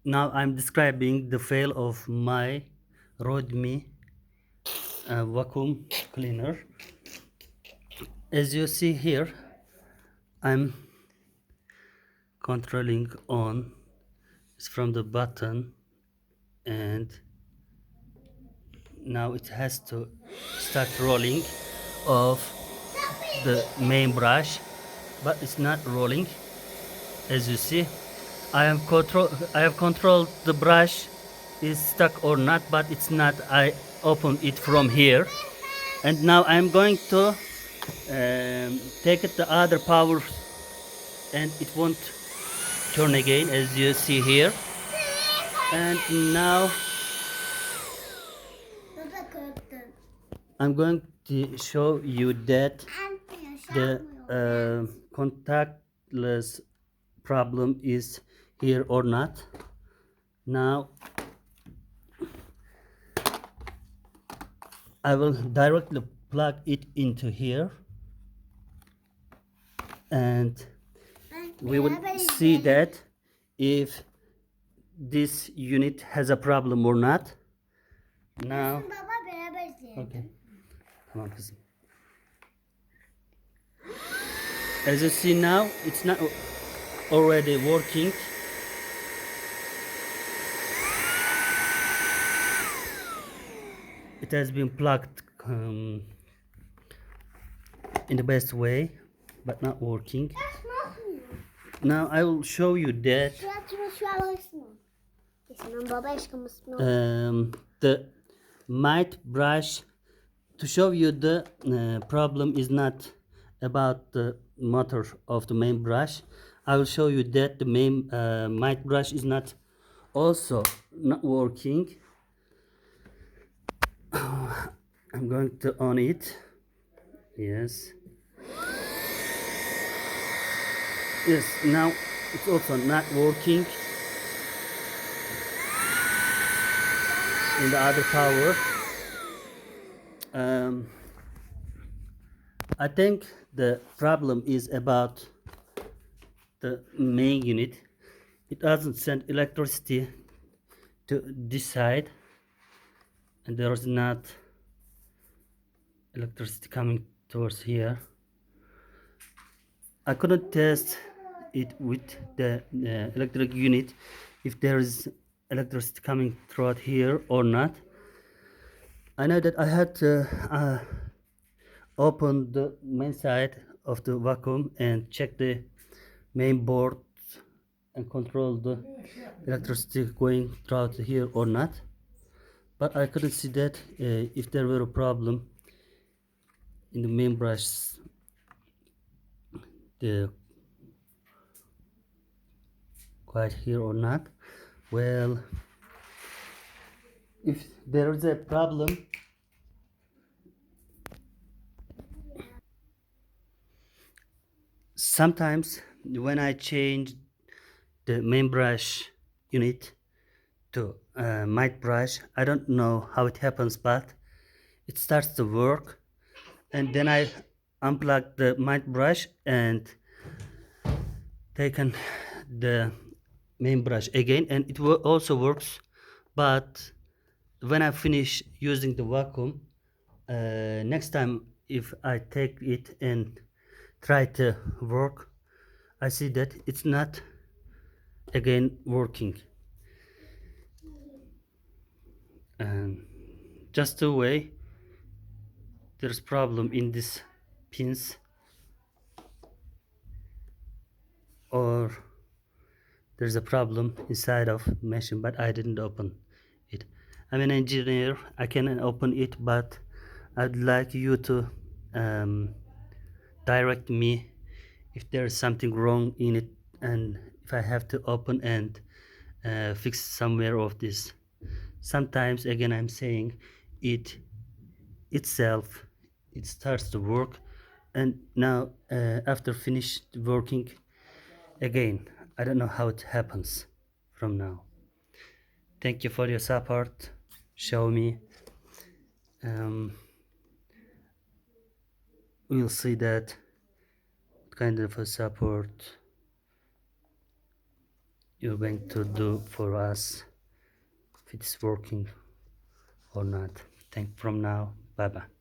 Now I'm describing the fail of my Roidmi vacuum cleaner. As you see here, I'm controlling on. It's from the button, and now it has to start rolling of the main brush, but it's not rolling. As you see, I have controlled the brush is stuck or not, but it's not. I open it from here, and now I'm going to take it the other power, and it won't turn again, as you see here. And now I'm going to show you that the contactless problem is here or not. Now I will directly plug it into here, and we will see that if this unit has a problem or not. Now, okay, come on, kızım. As you see now, it's not already working. It has been plugged in the best way, but not working. Now I will show you that the might brush, to show you the problem is not about the motor of the main brush. I will show you that the main might brush is not also not working. I'm going to on it. Yes, now it's also not working in the other power. I think the problem is about the main unit. It doesn't send electricity to this side, and there is not electricity coming towards here. I couldn't test it with the electric unit if there is electricity coming throughout here or not. I know that I had to open the main side of the vacuum and check the main board and control the electricity going throughout here or not, but I couldn't see that if there were a problem in the main brush, the quite here or not. Well, if there is a problem, sometimes when I change the main brush unit to might brush, I don't know how it happens, but it starts to work, and then I unplug the might brush and taken the main brush again, and it also works. But when I finish using the vacuum, next time if I take it and try to work, I see that it's not again working, and just the way there's problem in this pins, or there's a problem inside of machine, but I didn't open it. I'm an engineer, I can open it, but I'd like you to direct me if there's something wrong in it, and if I have to open and fix somewhere of this. Sometimes again I'm saying it itself, it starts to work, and now after finished working again, I don't know how it happens from now. Thank you for your support, Xiaomi. We'll see that kind of a support you're going to do for us, if it's working or not. Thank from now. Bye bye.